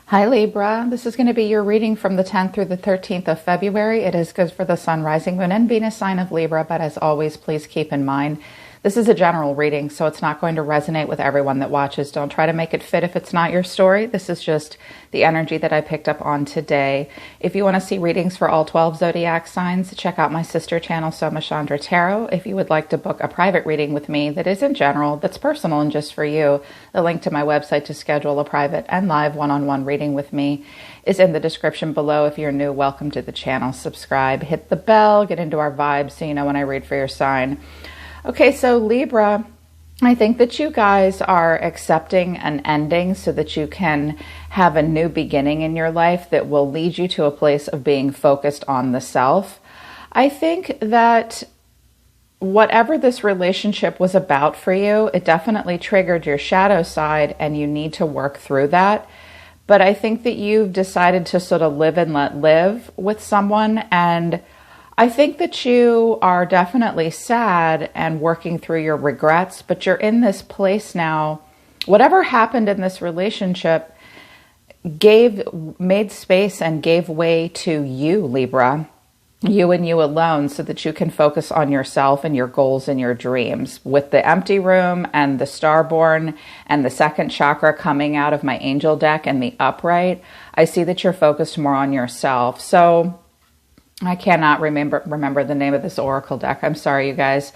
Hi Libra, this is going to be your reading from the 10th through the 13th of February. It is good for the Sun, Rising, Moon, and Venus sign of Libra, but as always, please keep in mind, this is a general reading, so it's not going to resonate with everyone that watches. Don't try to make it fit if it's not your story. This is just the energy that I picked up on today. If you want to see readings for all 12 Zodiac signs, check out my sister channel, Soma Chandra Tarot. If you would like to book a private reading with me that isn't general, that's personal and just for you, the link to my website to schedule a private and live one-on-one reading with me is in the description below. If you're new, welcome to the channel. Subscribe, hit the bell, get into our vibes so you know when I read for your sign. Okay, so Libra, I think that you guys are accepting an ending so that you can have a new beginning in your life that will lead you to a place of being focused on the self. I think that whatever this relationship was about for you, it definitely triggered your shadow side and you need to work through that. But I think that you've decided to sort of live and let live with someone, and I think that you are definitely sad and working through your regrets, but you're in this place now. Whatever happened in this relationship made space and gave way to you, Libra, you and you alone, so that you can focus on yourself and your goals and your dreams. With the empty room and the starborn and the second chakra coming out of my angel deck and the upright, I see that you're focused more on yourself. So I cannot remember the name of this oracle deck. I'm sorry, you guys.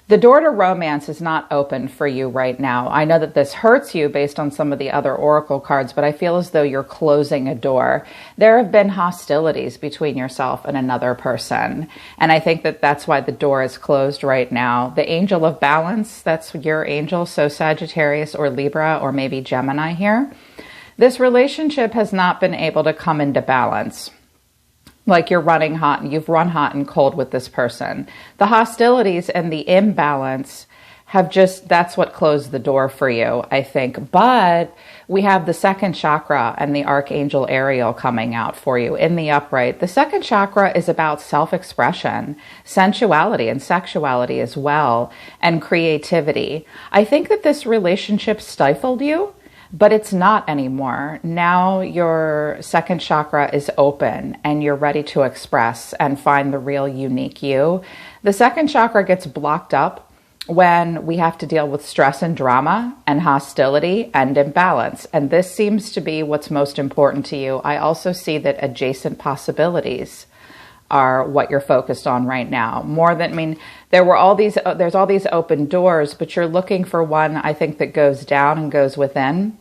The door to romance is not open for you right now. I know that this hurts you based on some of the other oracle cards, but I feel as though you're closing a door. There have been hostilities between yourself and another person, and I think that that's why the door is closed right now. The angel of balance, that's your angel, so Sagittarius or Libra or maybe Gemini here. This relationship has not been able to come into balance. Like you're running hot and you've run hot and cold with this person. The hostilities and the imbalance have that's what closed the door for you, I think. But we have the second chakra and the Archangel Ariel coming out for you in the upright. The second chakra is about self-expression, sensuality and sexuality as well, and creativity. I think that this relationship stifled you, but it's not anymore. Now your second chakra is open and you're ready to express and find the real unique you. The second chakra gets blocked up when we have to deal with stress and drama and hostility and imbalance. And this seems to be what's most important to you. I also see that adjacent possibilities are what you're focused on right now. There's all these open doors, but you're looking for one, I think, that goes down and goes within.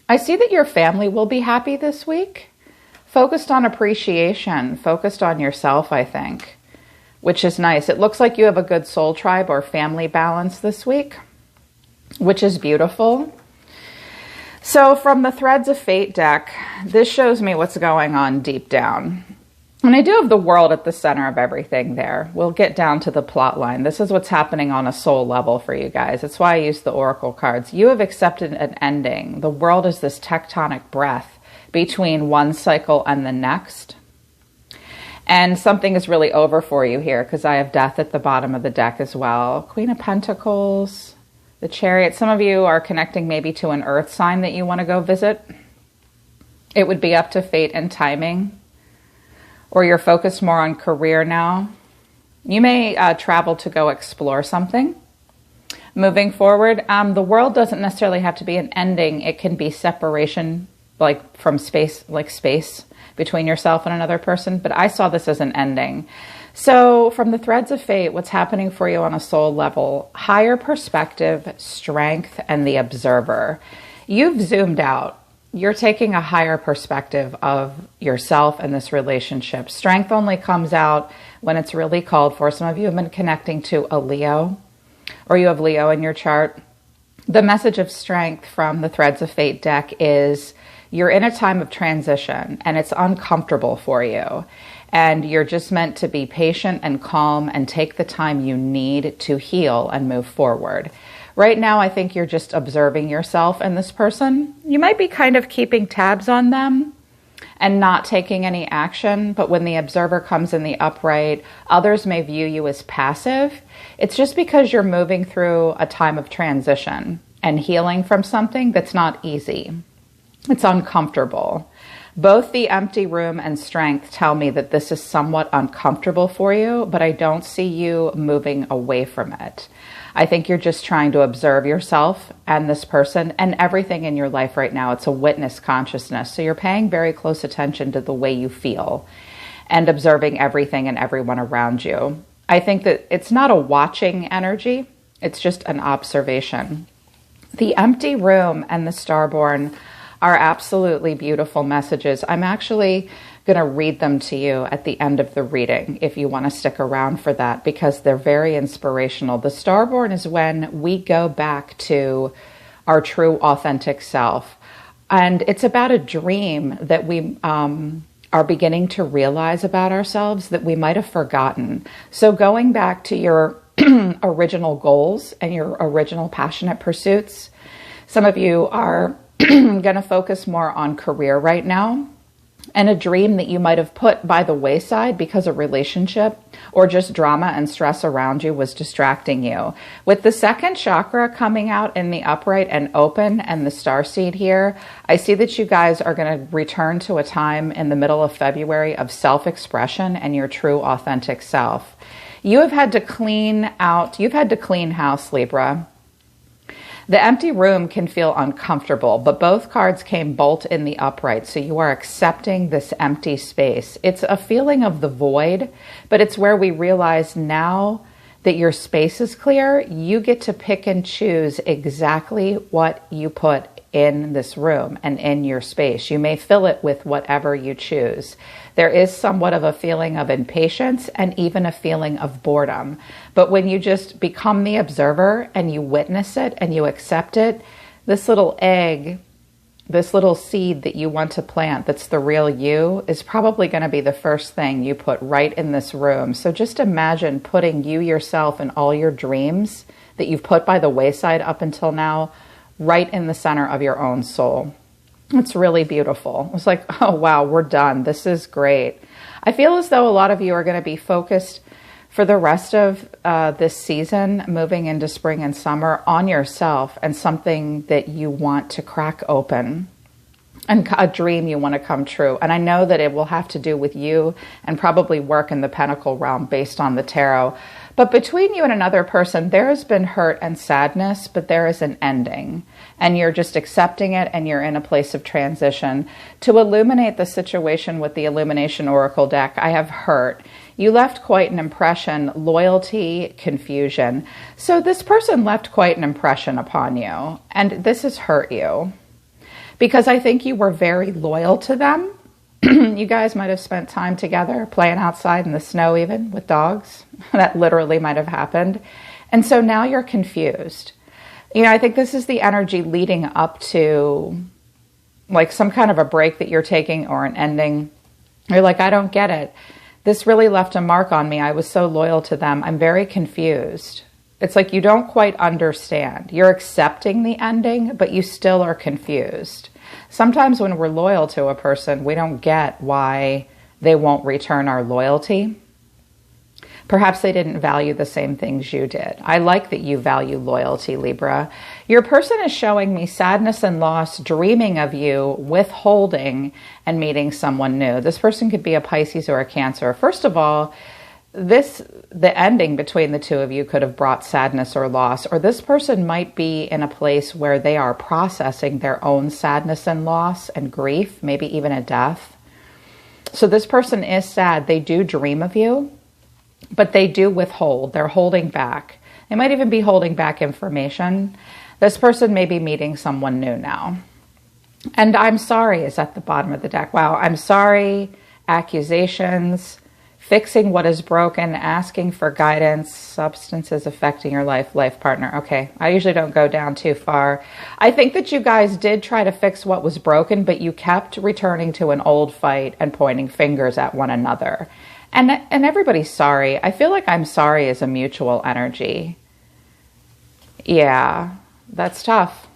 I see that your family will be happy this week. Focused on appreciation, focused on yourself, I think, which is nice. It looks like you have a good soul tribe or family balance this week, which is beautiful. So from the Threads of Fate deck, this shows me what's going on deep down. And I do have the world at the center of everything there. We'll get down to the plot line. This is what's happening on a soul level for you guys. It's why I use the oracle cards. You have accepted an ending. The world is this tectonic breath between one cycle and the next. And something is really over for you here because I have death at the bottom of the deck as well. Queen of Pentacles, the Chariot. Some of you are connecting maybe to an earth sign that you want to go visit. It would be up to fate and timing. Or you're focused more on career now. You may travel to go explore something. Moving forward, the world doesn't necessarily have to be an ending. It can be separation, like from space, between yourself and another person. But I saw this as an ending. So from the Threads of Fate, what's happening for you on a soul level? Higher perspective, strength, and the observer. You've zoomed out. You're taking a higher perspective of yourself and this relationship. Strength only comes out when it's really called for. Some of you have been connecting to a Leo, or you have Leo in your chart. The message of strength from the Threads of Fate deck is you're in a time of transition and it's uncomfortable for you. And you're just meant to be patient and calm and take the time you need to heal and move forward. Right now, I think you're just observing yourself and this person. You might be kind of keeping tabs on them and not taking any action, but when the observer comes in the upright, others may view you as passive. It's just because you're moving through a time of transition and healing from something that's not easy. It's uncomfortable. Both the empty room and strength tell me that this is somewhat uncomfortable for you, but I don't see you moving away from it. I think you're just trying to observe yourself and this person and everything in your life right now. It's a witness consciousness. So you're paying very close attention to the way you feel and observing everything and everyone around you. I think that it's not a watching energy. It's just an observation. The empty room and the starborn are absolutely beautiful messages. I'm actually going to read them to you at the end of the reading if you want to stick around for that, because they're very inspirational. The starborn is when we go back to our true authentic self. And it's about a dream that we are beginning to realize about ourselves that we might have forgotten. So going back to your original goals and your original passionate pursuits, some of you are going to focus more on career right now, and a dream that you might have put by the wayside because a relationship or just drama and stress around you was distracting you. With the second chakra coming out in the upright and open and the starseed here, I see that you guys are going to return to a time in the middle of February of self-expression and your true authentic self. You have had to clean house, Libra. The empty room can feel uncomfortable, but both cards came bolt in the upright, so you are accepting this empty space. It's a feeling of the void, but it's where we realize now that your space is clear, you get to pick and choose exactly what you put in this room and in your space. You may fill it with whatever you choose. There is somewhat of a feeling of impatience and even a feeling of boredom. But when you just become the observer and you witness it and you accept it, this little egg, this little seed that you want to plant that's the real you is probably going to be the first thing you put right in this room. So just imagine putting you yourself and all your dreams that you've put by the wayside up until now right in the center of your own soul. It's really beautiful. It's like, oh, wow, we're done. This is great. I feel as though a lot of you are going to be focused for the rest of this season, moving into spring and summer, on yourself and something that you want to crack open and a dream you want to come true. And I know that it will have to do with you and probably work in the Pentacle realm based on the tarot. But between you and another person, there has been hurt and sadness, but there is an ending. And you're just accepting it, and you're in a place of transition. To illuminate the situation with the Illumination Oracle deck, I have hurt. You left quite an impression, loyalty, confusion. So this person left quite an impression upon you, and this has hurt you. Because I think you were very loyal to them. You guys might have spent time together, playing outside in the snow even, with dogs. That literally might have happened. And so now you're confused. You know, I think this is the energy leading up to like some kind of a break that you're taking or an ending. You're like, I don't get it. This really left a mark on me. I was so loyal to them. I'm very confused. It's like you don't quite understand. You're accepting the ending, but you still are confused. Sometimes when we're loyal to a person, we don't get why they won't return our loyalty. Perhaps they didn't value the same things you did. I like that you value loyalty, Libra. Your person is showing me sadness and loss, dreaming of you, withholding, and meeting someone new. This person could be a Pisces or a Cancer. First of all, the ending between the two of you could have brought sadness or loss, or this person might be in a place where they are processing their own sadness and loss and grief, maybe even a death. So this person is sad. They do dream of you, but they do withhold. They're holding back. They might even be holding back information. This person may be meeting someone new now. And I'm sorry is at the bottom of the deck. Wow, I'm sorry, accusations, fixing what is broken, asking for guidance, substances affecting your life partner. Okay, I usually don't go down too far. I think that you guys did try to fix what was broken, but you kept returning to an old fight and pointing fingers at one another. And everybody's sorry. I feel like I'm sorry is a mutual energy. Yeah, that's tough.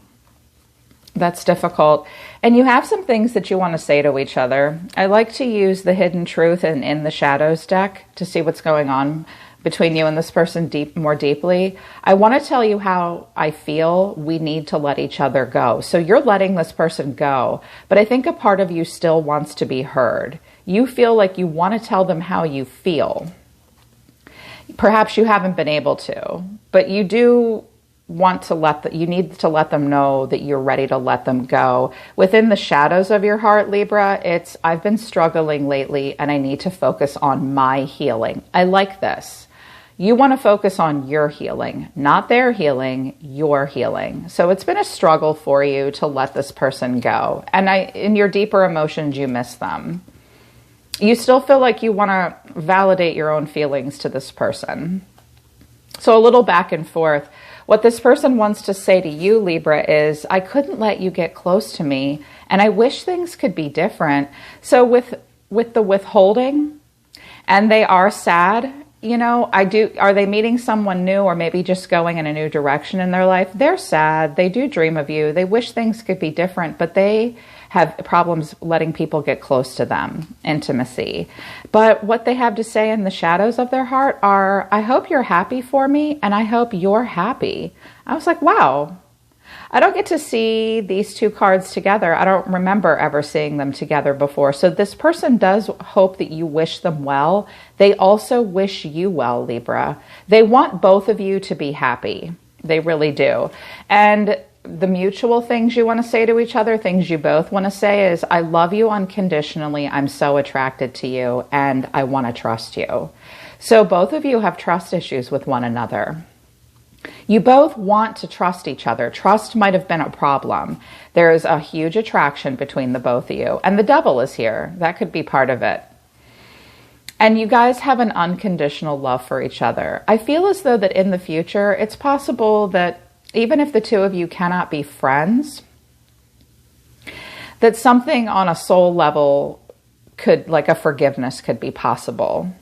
That's difficult. And you have some things that you want to say to each other. I like to use the Hidden Truth and In the Shadows deck to see what's going on between you and this person more deeply, I want to tell you how I feel we need to let each other go. So you're letting this person go, but I think a part of you still wants to be heard. You feel like you want to tell them how you feel. Perhaps you haven't been able to, but you do want to you need to let them know that you're ready to let them go. Within the shadows of your heart, Libra, it's, I've been struggling lately and I need to focus on my healing. I like this. You want to focus on your healing, not their healing, your healing. So it's been a struggle for you to let this person go. And in your deeper emotions, you miss them. You still feel like you want to validate your own feelings to this person. So a little back and forth. What this person wants to say to you, Libra, is, I couldn't let you get close to me, and I wish things could be different. So with the withholding, and they are sad, you know, are they meeting someone new or maybe just going in a new direction in their life? They're sad. They do dream of you. They wish things could be different, but they have problems letting people get close to them, intimacy. But what they have to say in the shadows of their heart are, I hope you're happy for me, and I hope you're happy. I was like, wow, I don't get to see these two cards together. I don't remember ever seeing them together before. So this person does hope that you wish them well. They also wish you well, Libra. They want both of you to be happy. They really do. And the mutual things you want to say to each other, things you both want to say is, I love you unconditionally. I'm so attracted to you and I want to trust you. So both of you have trust issues with one another. You both want to trust each other. Trust might have been a problem. There is a huge attraction between the both of you. And the devil is here. That could be part of it. And you guys have an unconditional love for each other. I feel as though that in the future, it's possible that even if the two of you cannot be friends, that something on a soul level could, like a forgiveness could be possible.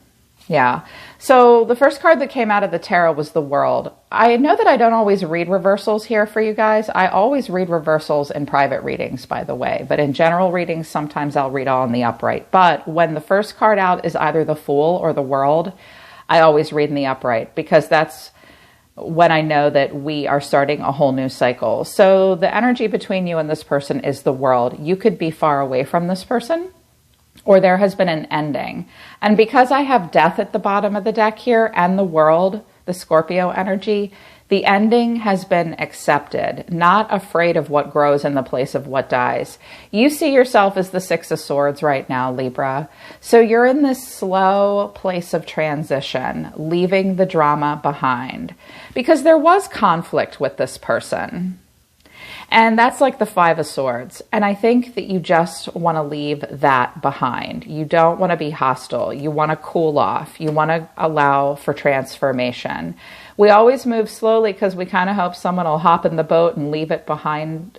Yeah. So the first card that came out of the tarot was the World. I know that I don't always read reversals here for you guys. I always read reversals in private readings, by the way. But in general readings, sometimes I'll read all in the upright. But when the first card out is either the Fool or the World, I always read in the upright, because that's when I know that we are starting a whole new cycle. So the energy between you and this person is the World. You could be far away from this person, or there has been an ending. And because I have Death at the bottom of the deck here and the World, the Scorpio energy, the ending has been accepted, not afraid of what grows in the place of what dies. You see yourself as the Six of Swords right now, Libra. So you're in this slow place of transition, leaving the drama behind, because there was conflict with this person. And that's like the Five of Swords. And I think that you just want to leave that behind. You don't want to be hostile. You want to cool off. You want to allow for transformation. We always move slowly because we kind of hope someone will hop in the boat and leave it behind,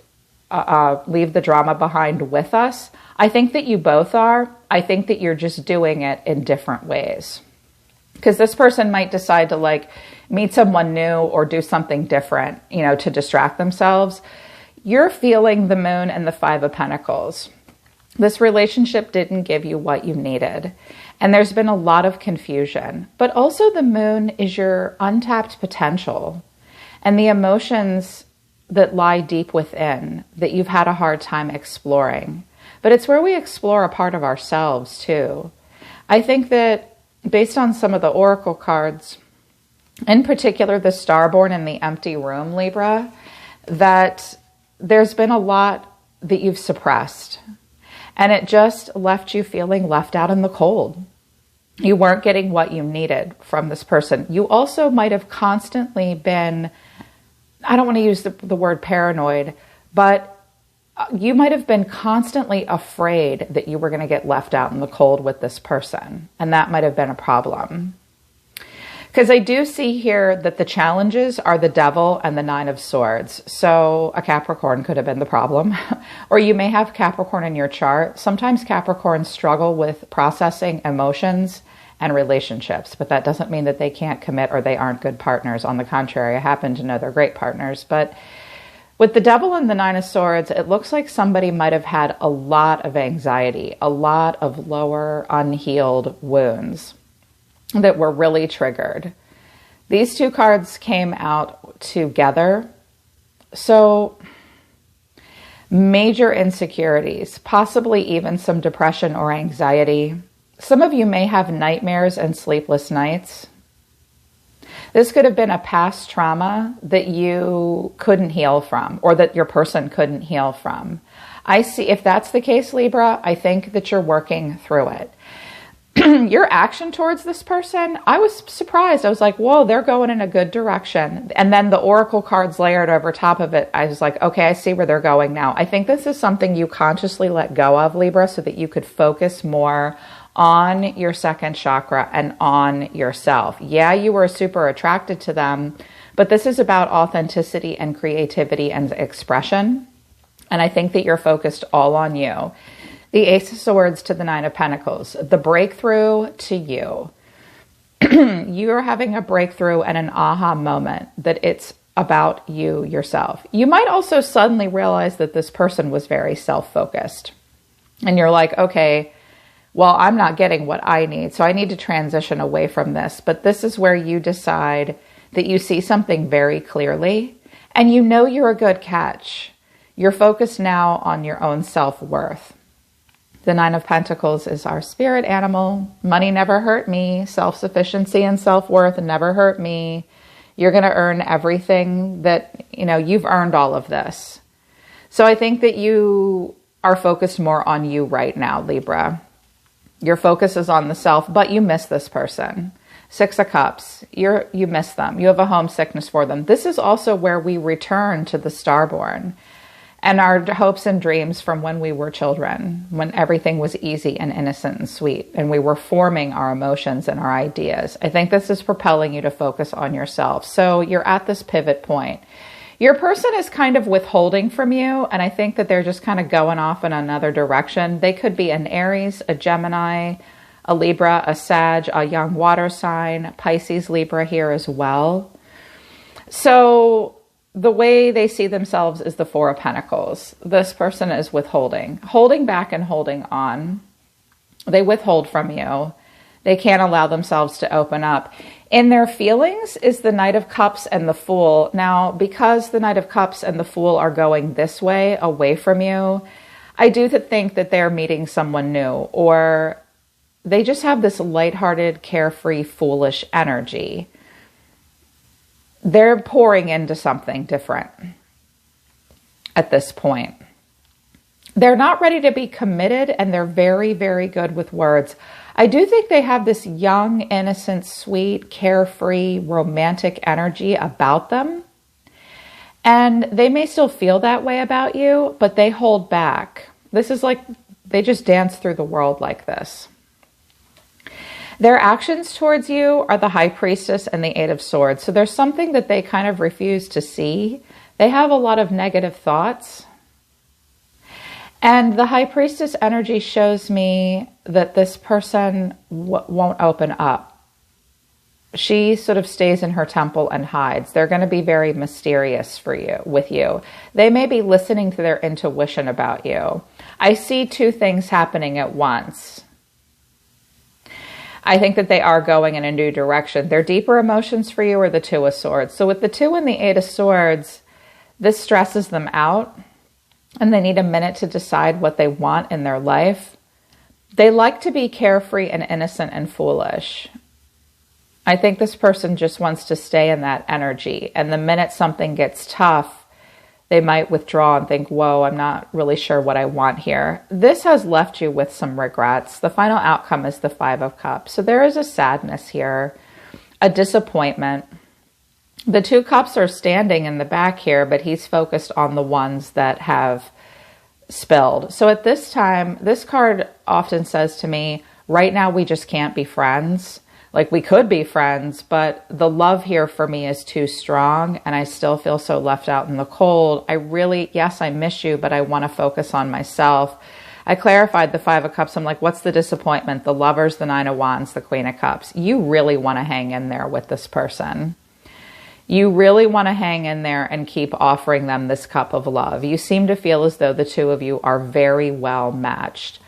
leave the drama behind with us. I think that you both are. I think that you're just doing it in different ways. Because this person might decide to like meet someone new or do something different, you know, to distract themselves. You're feeling the Moon and the Five of Pentacles. This relationship didn't give you what you needed. And there's been a lot of confusion. But also the Moon is your untapped potential and the emotions that lie deep within that you've had a hard time exploring. But it's where we explore a part of ourselves too. I think that based on some of the oracle cards, in particular the Starborn and the Empty Room, Libra, that there's been a lot that you've suppressed, and it just left you feeling left out in the cold. You weren't getting what you needed from this person. You also might have constantly been, I don't want to use the word paranoid, but you might have been constantly afraid that you were going to get left out in the cold with this person, and that might have been a problem. Because I do see here that the challenges are the Devil and the Nine of Swords. So a Capricorn could have been the problem. Or you may have Capricorn in your chart. Sometimes Capricorns struggle with processing emotions and relationships, but that doesn't mean that they can't commit or they aren't good partners. On the contrary, I happen to know they're great partners. But with the Devil and the Nine of Swords, it looks like somebody might have had a lot of anxiety, a lot of lower unhealed wounds. that were really triggered. These two cards came out together. So major insecurities, possibly even some depression or anxiety. Some of you may have nightmares and sleepless nights. This could have been a past trauma that you couldn't heal from, or that your person couldn't heal from. I see, if that's the case, Libra, I think that you're working through it. Your action towards this person, I was surprised. I was like, whoa, they're going in a good direction. And then the oracle cards layered over top of it. I was like, okay, I see where they're going now. I think this is something you consciously let go of, Libra, so that you could focus more on your second chakra and on yourself. Yeah, you were super attracted to them, but this is about authenticity and creativity and expression. And I think that you're focused all on you. The Ace of Swords to the Nine of Pentacles, the breakthrough to you. You are having a breakthrough and an aha moment that it's about you yourself. You might also suddenly realize that this person was very self-focused. And you're like, okay, well, I'm not getting what I need, so I need to transition away from this. But this is where you decide that you see something very clearly, and you know you're a good catch. You're focused now on your own self-worth. The Nine of Pentacles is our spirit animal. Money never hurt me. Self-sufficiency and self-worth never hurt me. You're going to earn everything that, you've earned all of this. So I think that you are focused more on you right now, Libra. Your focus is on the self, but you miss this person. Six of Cups, you miss them. You have a homesickness for them. This is also where we return to the starborn and our hopes and dreams from when we were children, when everything was easy and innocent and sweet, and we were forming our emotions and our ideas. I think this is propelling you to focus on yourself. So you're at this pivot point. Your person is kind of withholding from you, and I think that they're just kind of going off in another direction. They could be an Aries, a Gemini, a Libra, a Sag, a young water sign, Pisces, Libra here as well. So the way they see themselves is the Four of Pentacles. This person is withholding, holding back and holding on. They withhold from you. They can't allow themselves to open up. In their feelings is the Knight of Cups and the Fool. Now, because the Knight of Cups and the Fool are going this way, away from you, I do think that they're meeting someone new, or they just have this lighthearted, carefree, foolish energy. They're pouring into something different at this point. They're not ready to be committed, and they're very, very good with words. I do think they have this young, innocent, sweet, carefree, romantic energy about them. And they may still feel that way about you, but they hold back. This is like they just dance through the world like this. Their actions towards you are the High Priestess and the Eight of Swords. So there's something that they kind of refuse to see. They have a lot of negative thoughts. And the High Priestess energy shows me that this person won't open up. She sort of stays in her temple and hides. They're going to be very mysterious with you. They may be listening to their intuition about you. I see two things happening at once. I think that they are going in a new direction. Their deeper emotions for you are the Two of Swords. So with the Two and the Eight of Swords, this stresses them out, and they need a minute to decide what they want in their life. They like to be carefree and innocent and foolish. I think this person just wants to stay in that energy. And the minute something gets tough, they might withdraw and think, whoa, I'm not really sure what I want here. This has left you with some regrets. The final outcome is the Five of Cups. So there is a sadness here, a disappointment. The Two Cups are standing in the back here, but he's focused on the ones that have spilled. So at this time, this card often says to me, right now we just can't be friends. Like, we could be friends, but the love here for me is too strong, and I still feel so left out in the cold. Yes, I miss you, but I want to focus on myself. I clarified the Five of Cups. I'm like, what's the disappointment? The Lovers, the Nine of Wands, the Queen of Cups. You really want to hang in there with this person. You really want to hang in there and keep offering them this cup of love. You seem to feel as though the two of you are very well matched.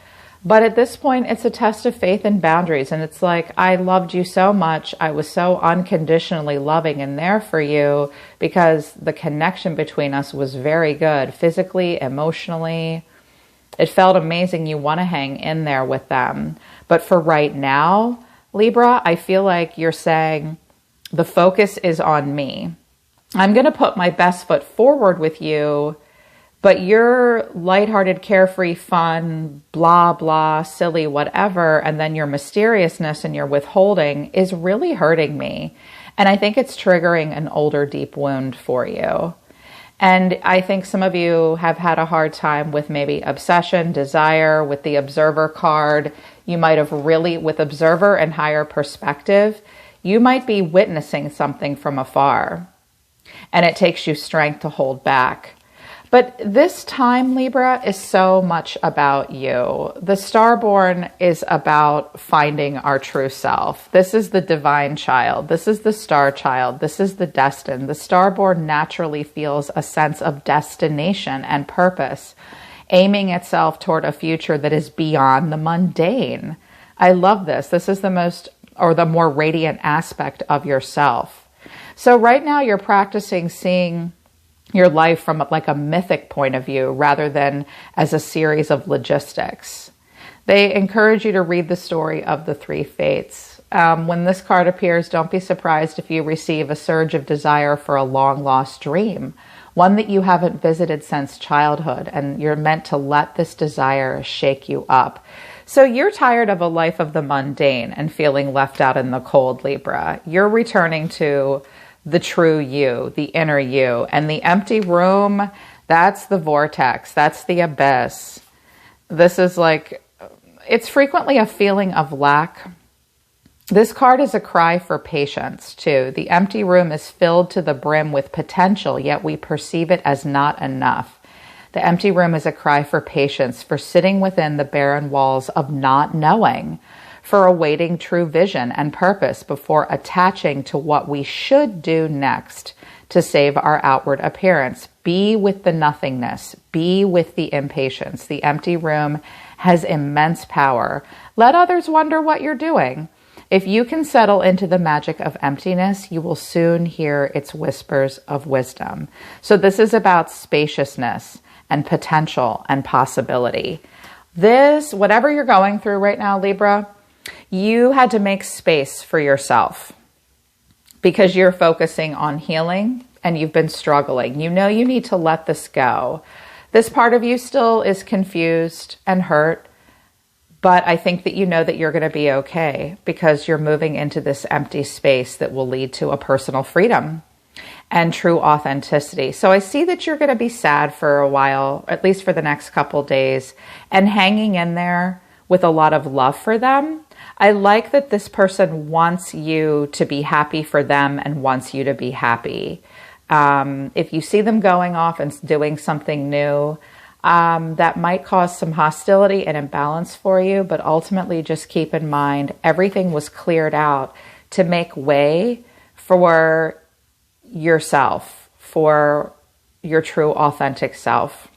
But at this point, it's a test of faith and boundaries. And it's like, I loved you so much. I was so unconditionally loving and there for you because the connection between us was very good, physically, emotionally. It felt amazing. You want to hang in there with them. But for right now, Libra, I feel like you're saying the focus is on me. I'm going to put my best foot forward with you, but your lighthearted, carefree, fun, blah, blah, silly, whatever, and then your mysteriousness and your withholding is really hurting me. And I think it's triggering an older, deep wound for you. And I think some of you have had a hard time with maybe obsession, desire, with the observer card. You might have really, with observer and higher perspective, you might be witnessing something from afar. And it takes you strength to hold back. But this time, Libra, is so much about you. The Starborn is about finding our true self. This is the divine child. This is the star child. This is the destined. The Starborn naturally feels a sense of destination and purpose, aiming itself toward a future that is beyond the mundane. I love this. This is the most, or the more radiant aspect of yourself. So right now you're practicing seeing your life from like a mythic point of view rather than as a series of logistics. They encourage you to read the story of the three fates. When this card appears, don't be surprised if you receive a surge of desire for a long lost dream, one that you haven't visited since childhood, and you're meant to let this desire shake you up. So you're tired of a life of the mundane and feeling left out in the cold, Libra. You're returning to the true you, the inner you. And the empty room, that's the vortex, that's the abyss. This is like, it's frequently a feeling of lack. This card is a cry for patience too. The empty room is filled to the brim with potential, yet we perceive it as not enough. The empty room is a cry for patience, for sitting within the barren walls of not knowing, for awaiting true vision and purpose before attaching to what we should do next to save our outward appearance. Be with the nothingness. Be with the impatience. The empty room has immense power. Let others wonder what you're doing. If you can settle into the magic of emptiness, you will soon hear its whispers of wisdom. So this is about spaciousness and potential and possibility. This, whatever you're going through right now, Libra, you had to make space for yourself because you're focusing on healing and you've been struggling. You know you need to let this go. This part of you still is confused and hurt, but I think that you know that you're going to be okay because you're moving into this empty space that will lead to a personal freedom and true authenticity. So I see that you're going to be sad for a while, at least for the next couple days, and hanging in there with a lot of love for them. I like that this person wants you to be happy for them and wants you to be happy. If you see them going off and doing something new, that might cause some hostility and imbalance for you, but ultimately just keep in mind everything was cleared out to make way for yourself, for your true authentic self,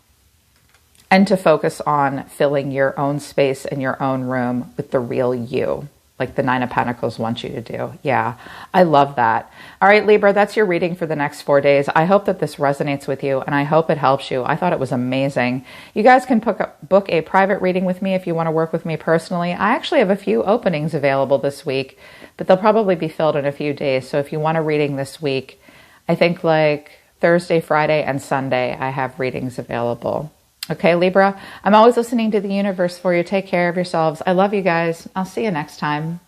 and to focus on filling your own space and your own room with the real you, like the Nine of Pentacles wants you to do. Yeah, I love that. All right, Libra, that's your reading for the next 4 days. I hope that this resonates with you, and I hope it helps you. I thought it was amazing. You guys can book a private reading with me if you want to work with me personally. I actually have a few openings available this week, but they'll probably be filled in a few days. So if you want a reading this week, I think like Thursday, Friday, and Sunday, I have readings available. Okay, Libra, I'm always listening to the universe for you. Take care of yourselves. I love you guys. I'll see you next time.